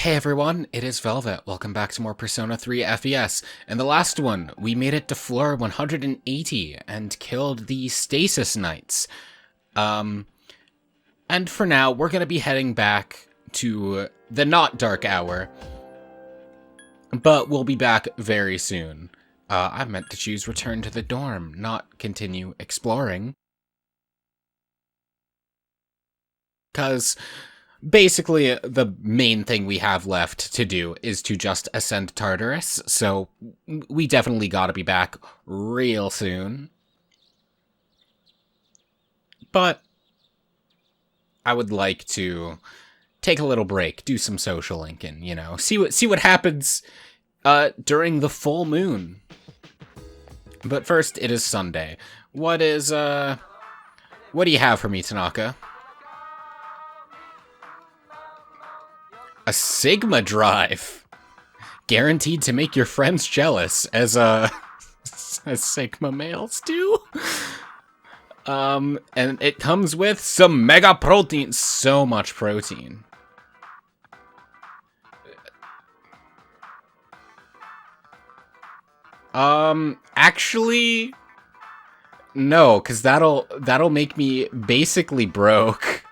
Hey everyone, it is Velvet. Welcome back to more Persona 3 FES. In the last one, we made it to floor 180 and killed the Stasis Knights. And for now, we're gonna be heading back to the not dark hour. But we'll be back very soon. I meant to choose return to the dorm, not continue exploring. Because basically, the main thing we have left to do is to just ascend Tartarus, so we definitely gotta be back real soon. But I would like to take a little break, do some social linking, you know, see what happens during the full moon. But first, it is Sunday. What do you have for me, Tanaka? A Sigma drive. Guaranteed to make your friends jealous, as Sigma males do. And it comes with some mega protein. So much protein. Actually, no, because that'll make me basically broke.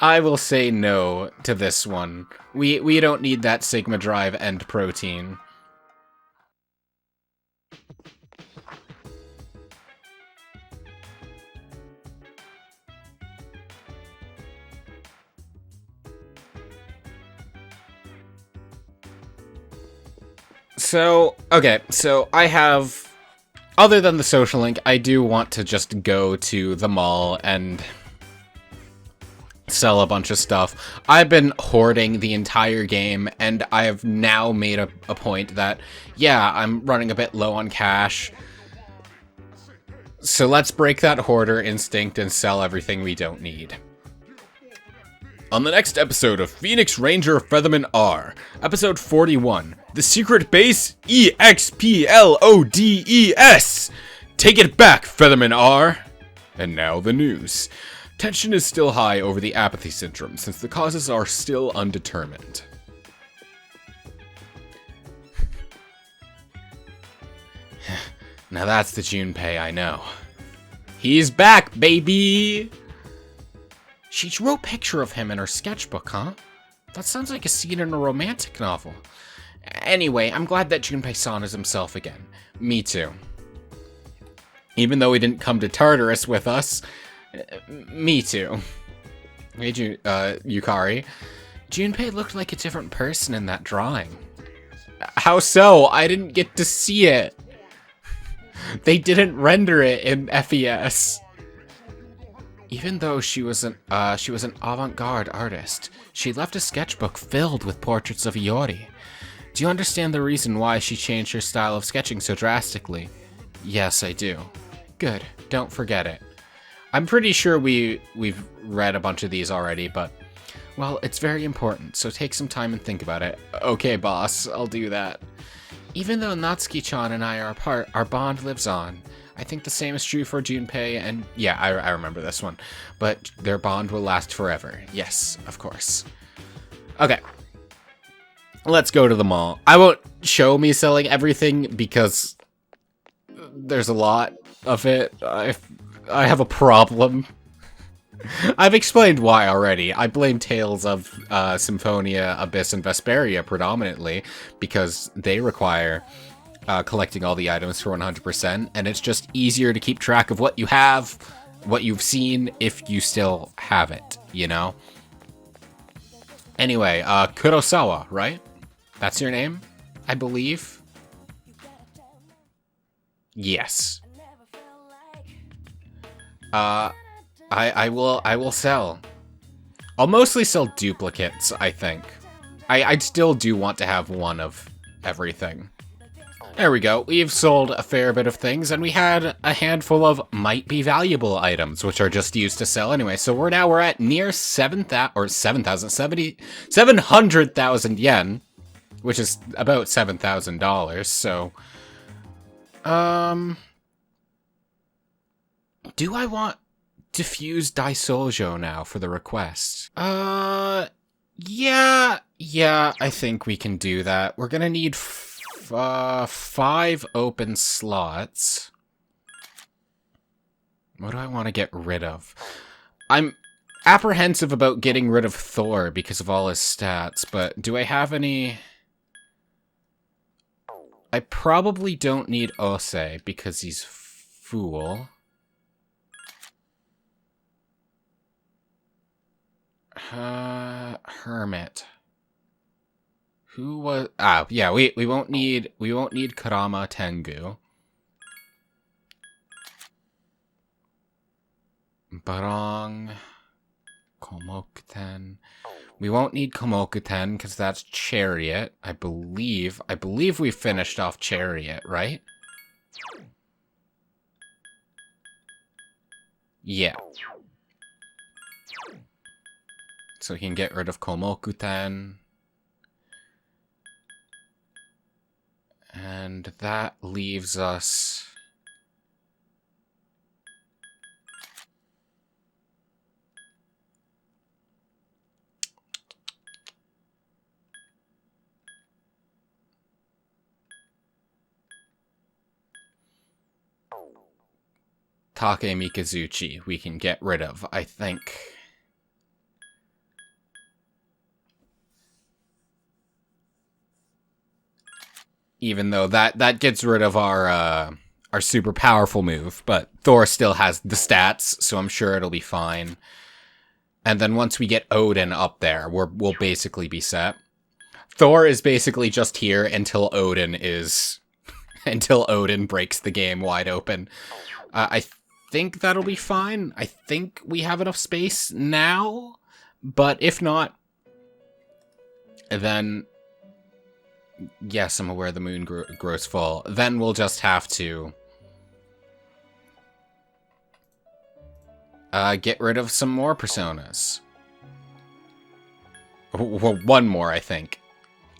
I will say no to this one. We don't need that Sigma drive and protein. So I have, other than the social link, I do want to just go to the mall and sell a bunch of stuff. I've been hoarding the entire game, and I have now made a point that, yeah, I'm running a bit low on cash. So let's break that hoarder instinct and sell everything we don't need. On the next episode of Phoenix Ranger Featherman R, episode 41, The Secret Base EXPLODES! Take it back, Featherman R! And now the news. Tension is still high over the apathy syndrome, since the causes are still undetermined. Now that's the Junpei I know. He's back, baby! She drew a picture of him in her sketchbook, huh? That sounds like a scene in a romantic novel. Anyway, I'm glad that Junpei-san is himself again. Me too. Even though he didn't come to Tartarus with us, me too. Hey, Yukari. Junpei looked like a different person in that drawing. How so? I didn't get to see it. They didn't render it in FES. Even though she was an avant-garde artist, she left a sketchbook filled with portraits of Iori. Do you understand the reason why she changed her style of sketching so drastically? Yes, I do. Good. Don't forget it. I'm pretty sure we've read a bunch of these already, but, well, it's very important, so take some time and think about it. Okay, boss, I'll do that. Even though Natsuki-chan and I are apart, our bond lives on. I think the same is true for Junpei and... yeah, I remember this one. But their bond will last forever. Yes, of course. Okay. Let's go to the mall. I won't show me selling everything because there's a lot of it. I have a problem. I've explained why already. I blame Tales of Symphonia, Abyss, and Vesperia predominantly because they require collecting all the items for 100%, and it's just easier to keep track of what you have, what you've seen, if you still have it, you know? Anyway, Kurosawa, right? That's your name, I believe? Yes. I will sell. I'll mostly sell duplicates, I think. I still do want to have one of everything. There we go. We've sold a fair bit of things, and we had a handful of might-be-valuable items, which are just used to sell anyway. So we're at near 700,000 yen, which is about $7,000. So, do I want Diffuse Daisoujo now for the request? Yeah, Yeah, I think we can do that. We're gonna need 5 open slots. What do I want to get rid of? I'm apprehensive about getting rid of Thor because of all his stats, but do I have any... I probably don't need Ose because he's Fool. Hermit. Who was... Ah, yeah, we won't need Karama Tengu. Barong... Komokuten... We won't need Komokuten because that's Chariot. I believe we finished off Chariot, right? Yeah. So he can get rid of Komokuten. And that leaves us... Take Mikazuchi we can get rid of, I think. Even though that gets rid of our super powerful move, but Thor still has the stats, so I'm sure it'll be fine. And then once we get Odin up there, we'll basically be set. Thor is basically just here until Odin is... until Odin breaks the game wide open. I think that'll be fine. I think we have enough space now, but if not, then... Yes, I'm aware the moon grows full. Then we'll just have to... get rid of some more personas. Well, one more, I think.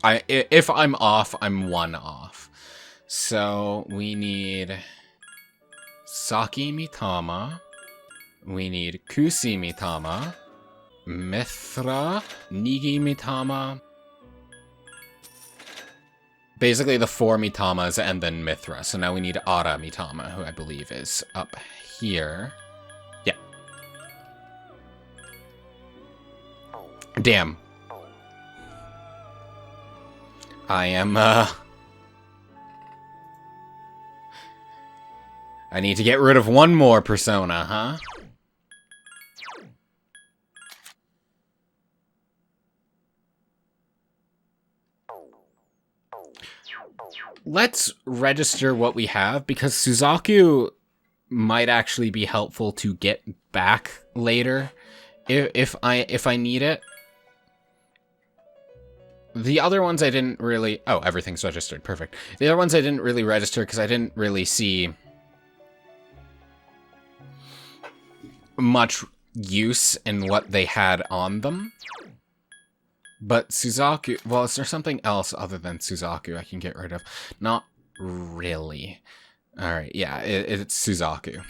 If I'm off, I'm 1 off. So, we need... Saki Mitama. We need Kusi Mitama. Mithra. Nigi Mitama. Basically the 4 Mitamas and then Mithra. So now we need Ara Mitama, who I believe is up here. Yeah. Damn. I am, I need to get rid of 1 more persona, huh? Let's register what we have, because Suzaku might actually be helpful to get back later if I need it. The other ones I didn't really... Oh, everything's registered. Perfect. The other ones I didn't really register because I didn't really see much use in what they had on them. But Suzaku... Well, is there something else other than Suzaku I can get rid of? Not really. Alright, yeah, it's Suzaku.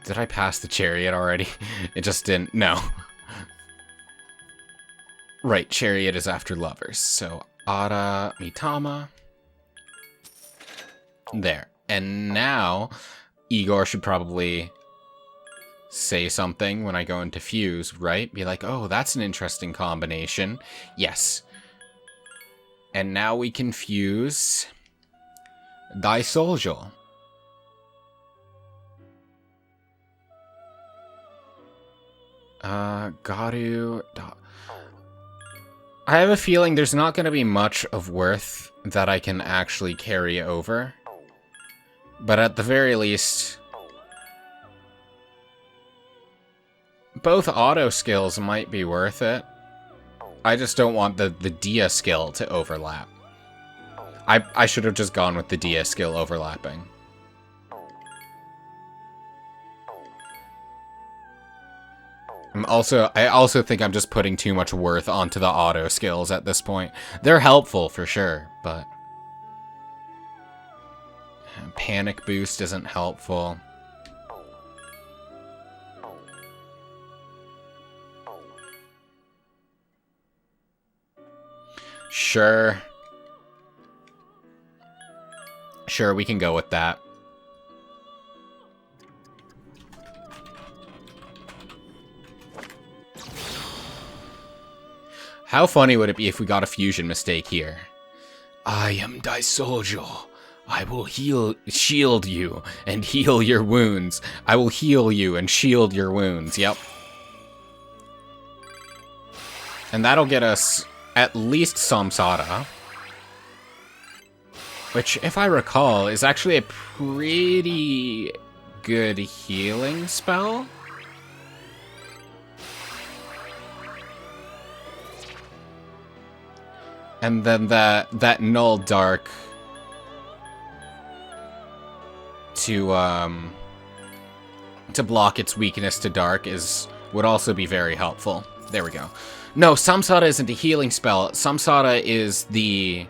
Did I pass the chariot already? It just didn't. No. Right, chariot is after lovers. So, Ara Mitama. There. And now, Igor should probably say something when I go into Fuse, right? Be like, oh, that's an interesting combination. Yes. And now we can fuse Dai Soljo. Garu... I have a feeling there's not going to be much of worth that I can actually carry over. But at the very least... both auto skills might be worth it. I just don't want the Dia skill to overlap. I should have just gone with the Dia skill overlapping. I also think I'm just putting too much worth onto the auto skills at this point. They're helpful for sure, but panic boost isn't helpful. Sure. Sure, we can go with that. How funny would it be if we got a fusion mistake here? I am Daisojo. I will shield you, and heal your wounds. I will heal you and shield your wounds. Yep. And that'll get us at least Samsara. Which, if I recall, is actually a pretty good healing spell. And then that null dark to block its weakness to dark would also be very helpful. There we go. No, Samsara isn't a healing spell. Samsara is the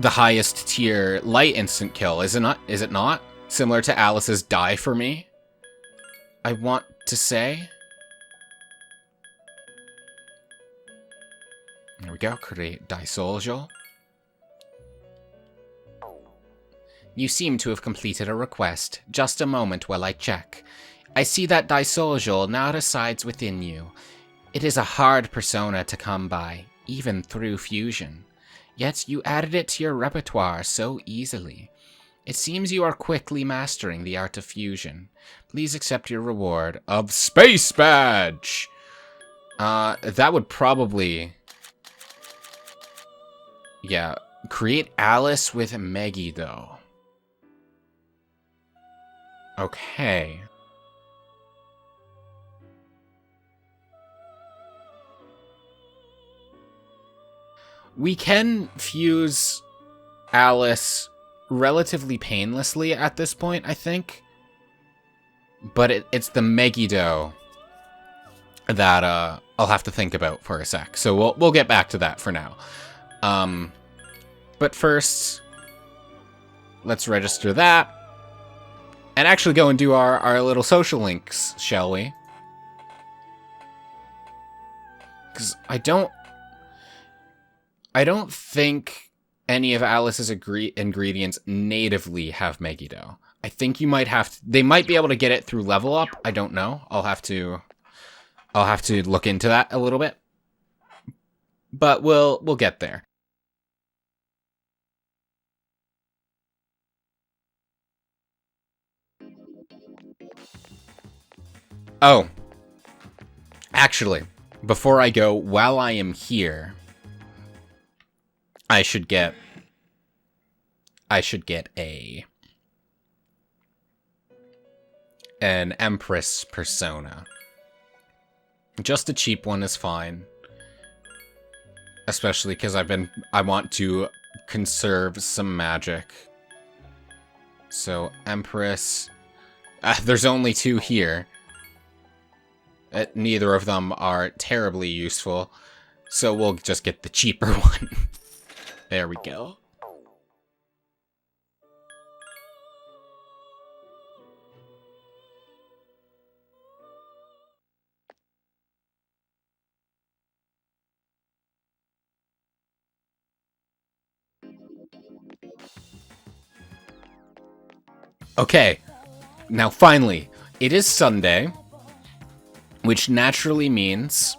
highest tier light instant kill, is it not? Is it not? Similar to Alice's Die For Me, I want to say. There we go, create Daisoljo. You seem to have completed a request. Just a moment while I check. I see that Daisoljo now resides within you. It is a hard persona to come by, even through fusion. Yet you added it to your repertoire so easily. It seems you are quickly mastering the art of fusion. Please accept your reward of Space Badge! That would probably... Yeah, create Alice with Megiddo. Okay. We can fuse Alice relatively painlessly at this point, I think. But it's the Megiddo that I'll have to think about for a sec. So we'll get back to that for now. But first, let's register that. And actually go and do our little social links, shall we? Because I don't think any of Alice's ingredients natively have Megiddo. I think you might have to, they might be able to get it through level up. I don't know. I'll have to look into that a little bit. But we'll get there. Oh. Actually, before I go, while I am here, I should get an Empress persona. Just a cheap one is fine. Especially because I want to conserve some magic. So, Empress. There's only 2 here. Neither of them are terribly useful. So we'll just get the cheaper one. There we go. Okay, now finally, it is Sunday, which naturally means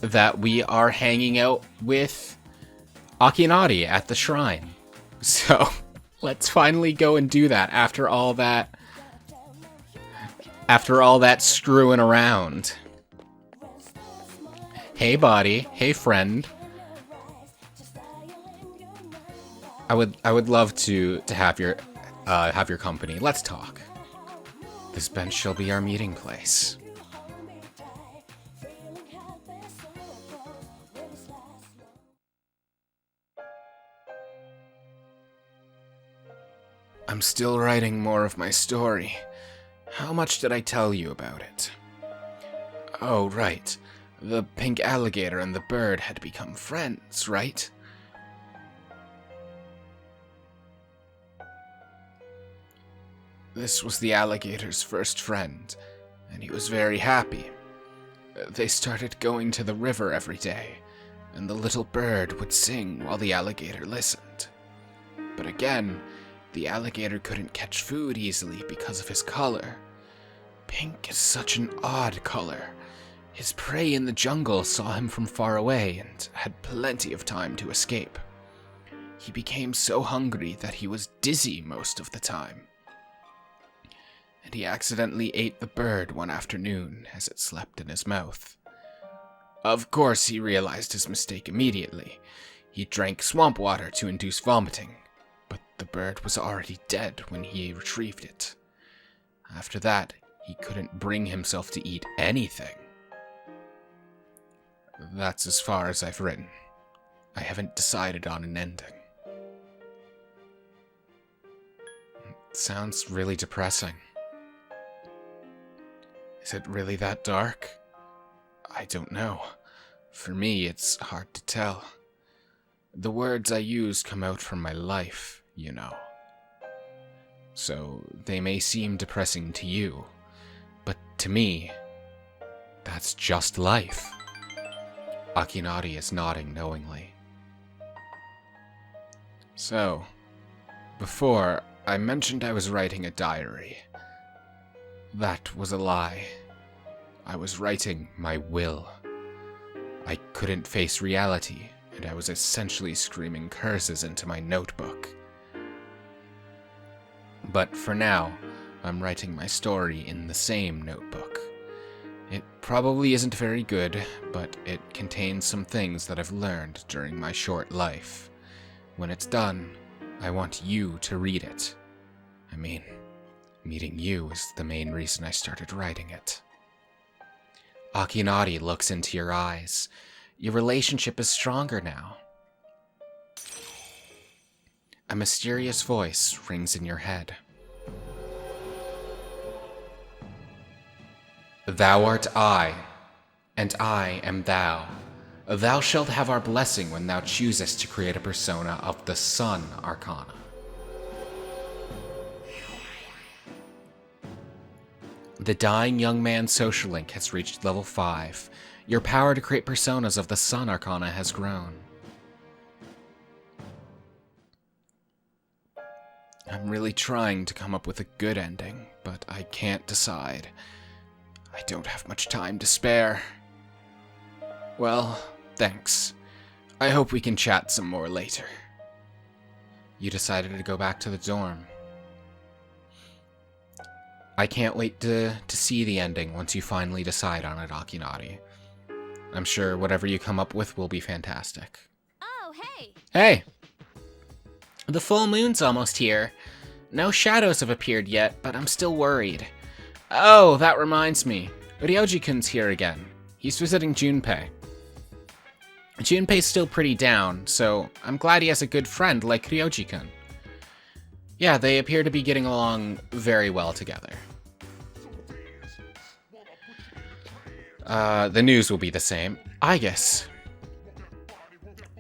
that we are hanging out with Akinari at the shrine. So, let's finally go and do that after all that screwing around. Hey, buddy. Hey, friend. I would love to have your company. Let's talk. This bench shall be our meeting place. I'm still writing more of my story. How much did I tell you about it? Oh, right. The pink alligator and the bird had become friends, right? This was the alligator's first friend, and he was very happy. They started going to the river every day, and the little bird would sing while the alligator listened. But again, the alligator couldn't catch food easily because of his color. Pink is such an odd color. His prey in the jungle saw him from far away and had plenty of time to escape. He became so hungry that he was dizzy most of the time. And he accidentally ate the bird one afternoon as it slept in his mouth. Of course, he realized his mistake immediately. He drank swamp water to induce vomiting, but the bird was already dead when he retrieved it. After that, he couldn't bring himself to eat anything. That's as far as I've written. I haven't decided on an ending. It sounds really depressing. Is it really that dark? I don't know. For me, it's hard to tell. The words I use come out from my life, you know. So they may seem depressing to you, but to me, that's just life. Akinari is nodding knowingly. So, before, I mentioned I was writing a diary. That was a lie. I was writing my will. I couldn't face reality, and I was essentially screaming curses into my notebook. But for now, I'm writing my story in the same notebook. It probably isn't very good, but it contains some things that I've learned during my short life. When it's done, I want you to read it. I mean, meeting you is the main reason I started writing it. Akinari looks into your eyes. Your relationship is stronger now. A mysterious voice rings in your head. Thou art I, and I am thou. Thou shalt have our blessing when thou choosest to create a persona of the Sun Arcana. The Dying Young Man social link has reached level 5. Your power to create personas of the Sun Arcana has grown. I'm really trying to come up with a good ending, but I can't decide. I don't have much time to spare. Well, thanks. I hope we can chat some more later. You decided to go back to the dorm. I can't wait to see the ending once you finally decide on it, Akinari. I'm sure whatever you come up with will be fantastic. Oh, hey! Hey! The full moon's almost here. No shadows have appeared yet, but I'm still worried. Oh, that reminds me. Ryoji-kun's here again. He's visiting Junpei. Junpei's still pretty down, so I'm glad he has a good friend like Ryoji-kun. Yeah, they appear to be getting along very well together. The news will be the same. Aigis.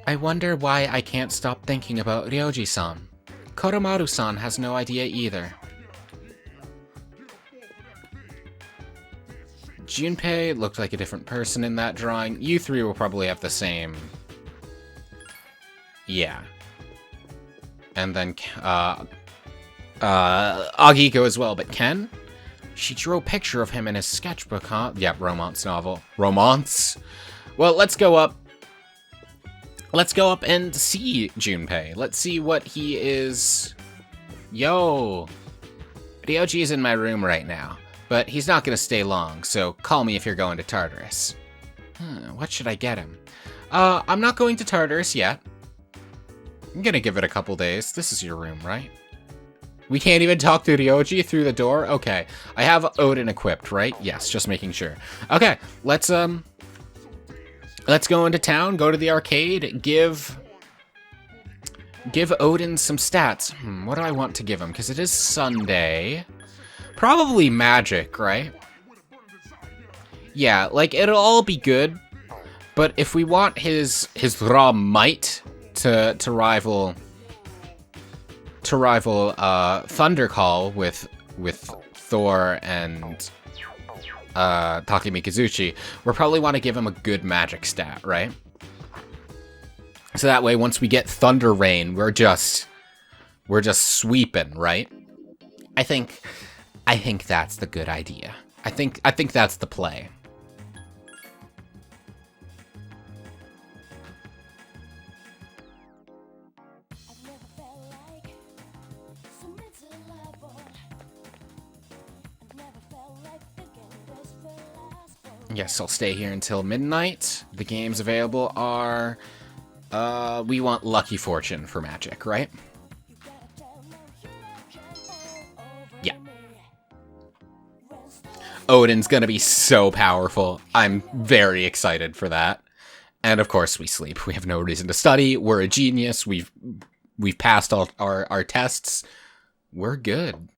I wonder why I can't stop thinking about Ryoji-san. Koromaru-san has no idea either. Junpei looked like a different person in that drawing. You three will probably have the same... Yeah. And then, Agiko as well, but Ken? She drew a picture of him in his sketchbook, huh? Yep, romance novel. Romance? Well, let's go up. Let's go up and see Junpei. Let's see what he is... Yo! Ryoji is in my room right now, but he's not gonna stay long, so call me if you're going to Tartarus. What should I get him? I'm not going to Tartarus yet. I'm gonna give it a couple days. This is your room, right? We can't even talk to Ryoji through the door? Okay. I have Odin equipped, right? Yes, just making sure. Okay, let's go into town, go to the arcade, give Odin some stats. What do I want to give him? Because it is Sunday. Probably magic, right? Yeah, like, it'll all be good, but if we want his raw might to rival Thunder Call with Thor and Taki Mikazuchi, we'll probably want to give him a good magic stat, right? So that way, once we get Thunder Rain, we're just sweeping, right? I think that's the good idea. I think that's the play. Yes, I'll stay here until midnight. The games available are... we want Lucky Fortune for Magic, right? Yeah. Odin's gonna be so powerful. I'm very excited for that. And of course we sleep. We have no reason to study. We're a genius. We've passed all our tests. We're good.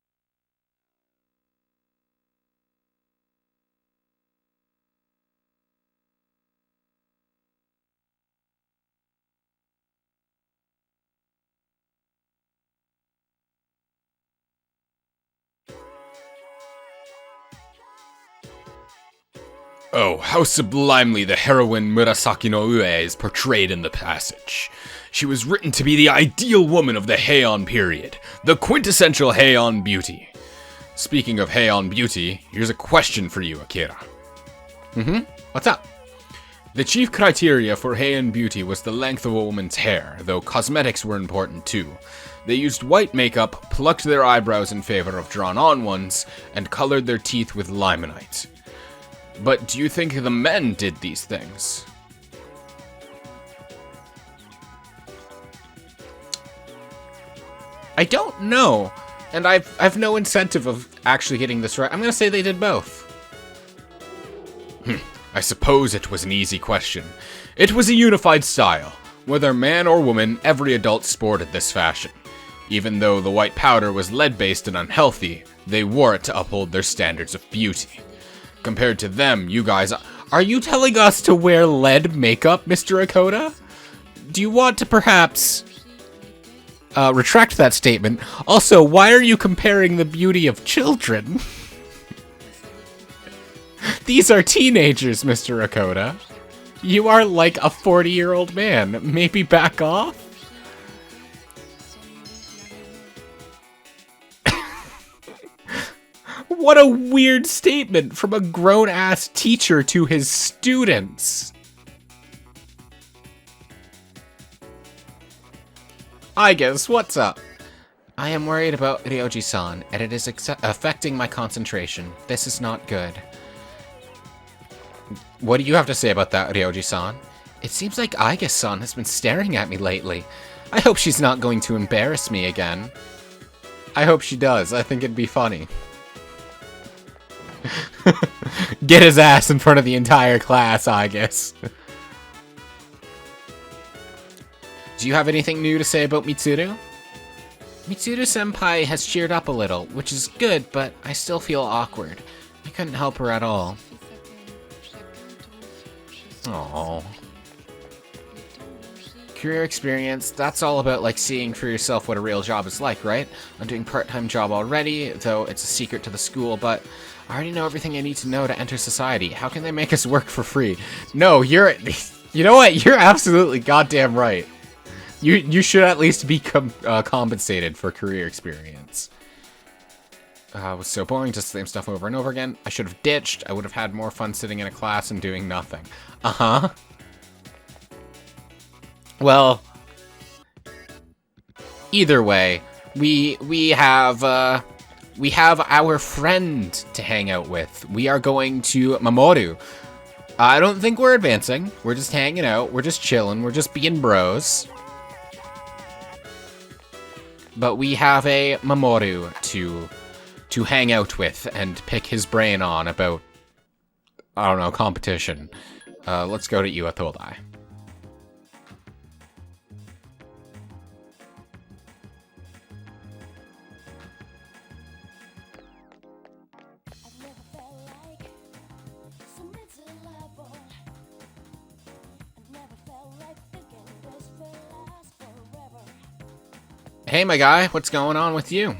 Oh, how sublimely the heroine Murasaki no Ue is portrayed in the passage. She was written to be the ideal woman of the Heian period, the quintessential Heian beauty. Speaking of Heian beauty, here's a question for you, Akira. What's up? The chief criteria for Heian beauty was the length of a woman's hair, though cosmetics were important too. They used white makeup, plucked their eyebrows in favor of drawn-on ones, and colored their teeth with limonite. But do you think the men did these things? I don't know, and I've no incentive of actually getting this right. I'm gonna say they did both. I suppose it was an easy question. It was a unified style. Whether man or woman, every adult sported this fashion. Even though the white powder was lead-based and unhealthy, they wore it to uphold their standards of beauty. Compared to them, you guys... Are you telling us to wear lead makeup, Mr. Akota? Do you want to perhaps... retract that statement? Also, why are you comparing the beauty of children? These are teenagers, Mr. Akota. You are like a 40-year-old man. Maybe back off? What a weird statement from a grown-ass teacher to his students. Aigis, what's up? I am worried about Ryoji-san, and it is affecting my concentration. This is not good. What do you have to say about that, Ryoji-san? It seems like Aigis-san has been staring at me lately. I hope she's not going to embarrass me again. I hope she does. I think it'd be funny. Get his ass in front of the entire class, Aigis. Do you have anything new to say about Mitsuru? Mitsuru-senpai has cheered up a little, which is good, but I still feel awkward. I couldn't help her at all. Aww. Career experience, that's all about like seeing for yourself what a real job is like, right? I'm doing part-time job already, though it's a secret to the school, but I already know everything I need to know to enter society. How can they make us work for free? No, you know what? You're absolutely goddamn right. You should at least be compensated for career experience. It was so boring, just the same stuff over and over again. I should have ditched. I would have had more fun sitting in a class and doing nothing. Uh-huh. Well, either way, we have our friend to hang out with. We are going to Mamoru. I don't think we're advancing. We're just hanging out. We're just chilling. We're just being bros. But we have a Mamoru to hang out with and pick his brain on about, I don't know, competition. Let's go to Iwatodai. Hey, my guy, what's going on with you?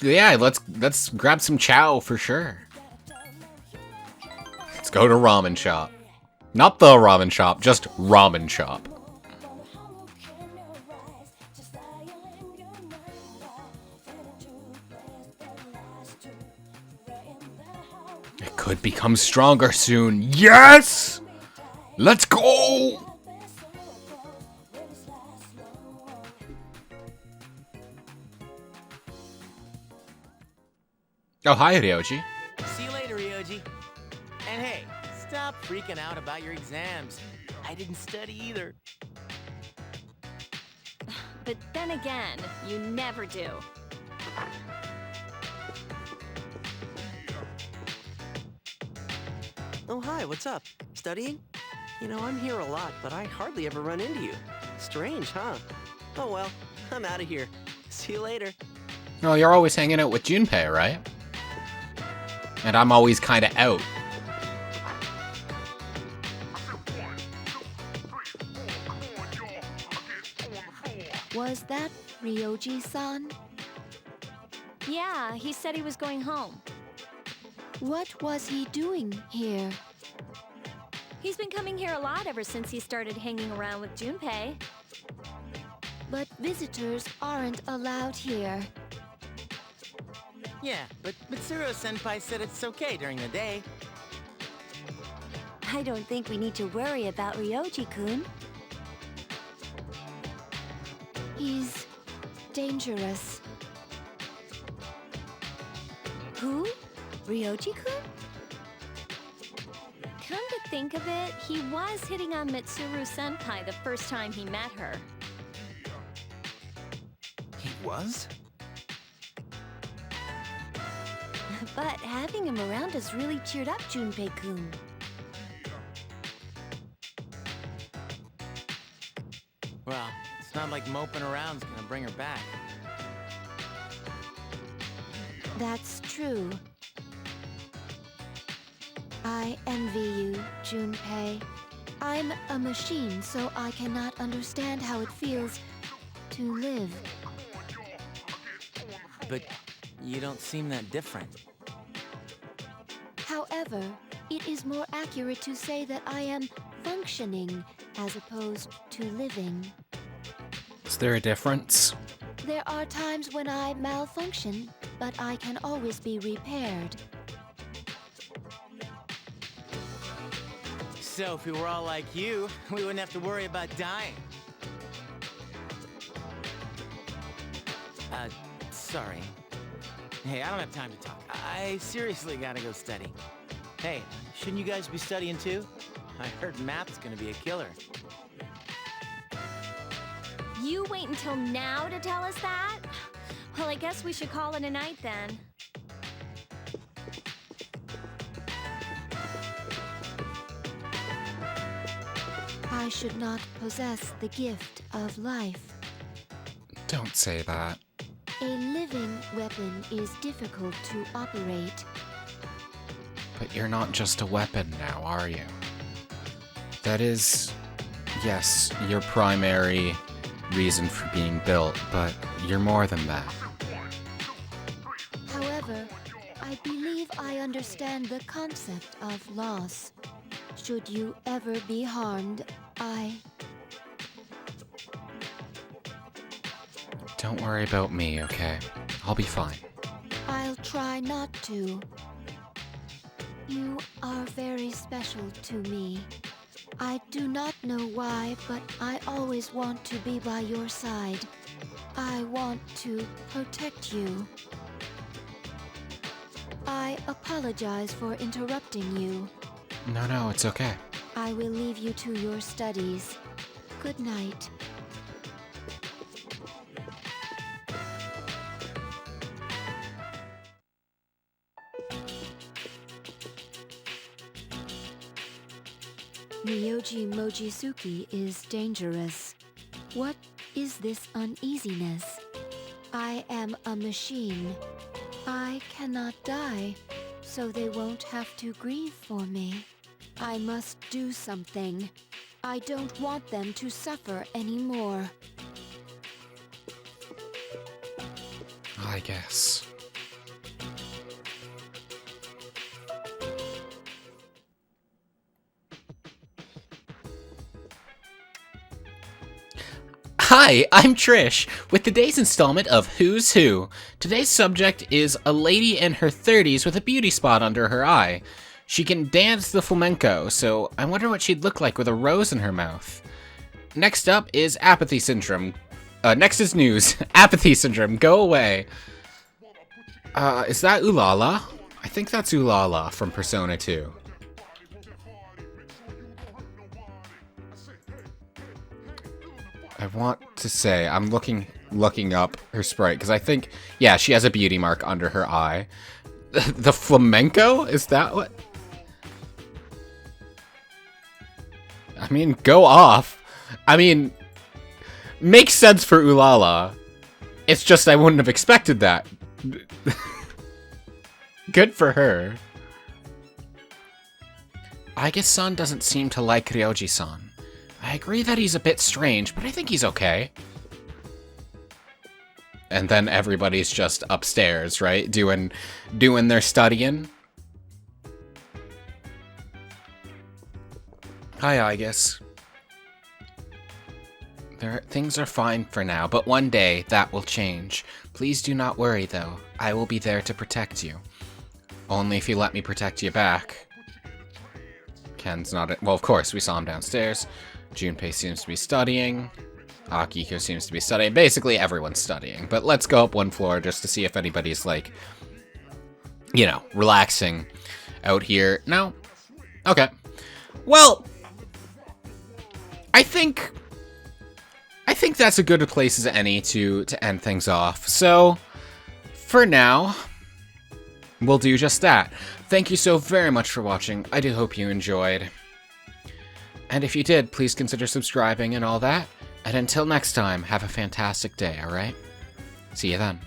Yeah, let's grab some chow for sure. Let's go to ramen shop. Not the ramen shop, just ramen shop. It could become stronger soon. Yes! Let's go! Oh, hi, Ryoji. See you later, Ryoji. And hey, stop freaking out about your exams. I didn't study either. But then again, you never do. Oh, hi, what's up? Studying? You know, I'm here a lot, but I hardly ever run into you. Strange, huh? Oh well, I'm out of here. See you later. Oh, you're always hanging out with Junpei, right? And I'm always kind of out. Was that Ryoji-san? Yeah, he said he was going home. What was he doing here? He's been coming here a lot ever since he started hanging around with Junpei. But visitors aren't allowed here. Yeah, but Mitsuru-senpai said it's okay during the day. I don't think we need to worry about Ryoji-kun. He's dangerous. Who? Ryoji-kun? Come to think of it, he was hitting on Mitsuru-senpai the first time he met her. He was? But having him around has really cheered up Junpei-kun. Well, it's not like moping around's gonna bring her back. That's true. I envy you, Junpei. I'm a machine, so I cannot understand how it feels to live. But you don't seem that different. However, it is more accurate to say that I am functioning as opposed to living. Is there a difference? There are times when I malfunction, but I can always be repaired. So if we were all like you, we wouldn't have to worry about dying. Sorry. Hey, I don't have time to talk. I seriously gotta go study. Hey, shouldn't you guys be studying too? I heard math's gonna be a killer. You wait until now to tell us that? Well, I guess we should call it a night then. I should not possess the gift of life. Don't say that. A living weapon is difficult to operate. But you're not just a weapon now, are you? That is, yes, your primary reason for being built, but you're more than that. However, I believe I understand the concept of loss. Should you ever be harmed, Don't worry about me, okay? I'll be fine. I'll try not to. You are very special to me. I do not know why, but I always want to be by your side. I want to protect you. I apologize for interrupting you. No, it's okay. I will leave you to your studies. Good night. Ryoji Mochizuki is dangerous. What is this uneasiness? I am a machine. I cannot die, so they won't have to grieve for me. I must do something. I don't want them to suffer anymore. I guess. Hi, I'm Trish, with today's installment of Who's Who. Today's subject is a lady in her 30s with a beauty spot under her eye. She can dance the flamenco, so I wonder what she'd look like with a rose in her mouth. Next up is apathy syndrome. Next is news. Apathy syndrome, go away. Is that Ulala? I think that's Ulala from Persona 2. I want to say, I'm looking up her sprite, because I think, yeah, she has a beauty mark under her eye. The flamenco? Is that what? I mean, go off. I mean, makes sense for Ulala. It's just I wouldn't have expected that. Good for her. Aigis-san doesn't seem to like Ryoji-san. I agree that he's a bit strange, but I think he's okay. And then everybody's just upstairs, right? Doing their studying. Hi, Aigis. Things are fine for now, but one day that will change. Please do not worry, though. I will be there to protect you. Only if you let me protect you back. Ken's not... Well, of course, we saw him downstairs. Junpei seems to be studying. Akiko seems to be studying. Basically, everyone's studying. But let's go up one floor just to see if anybody's, like, you know, relaxing out here. No? Okay. Well, I think that's a good place as any to end things off. So, for now, we'll do just that. Thank you so very much for watching. I do hope you enjoyed. And if you did, please consider subscribing and all that. And until next time, have a fantastic day, alright? See you then.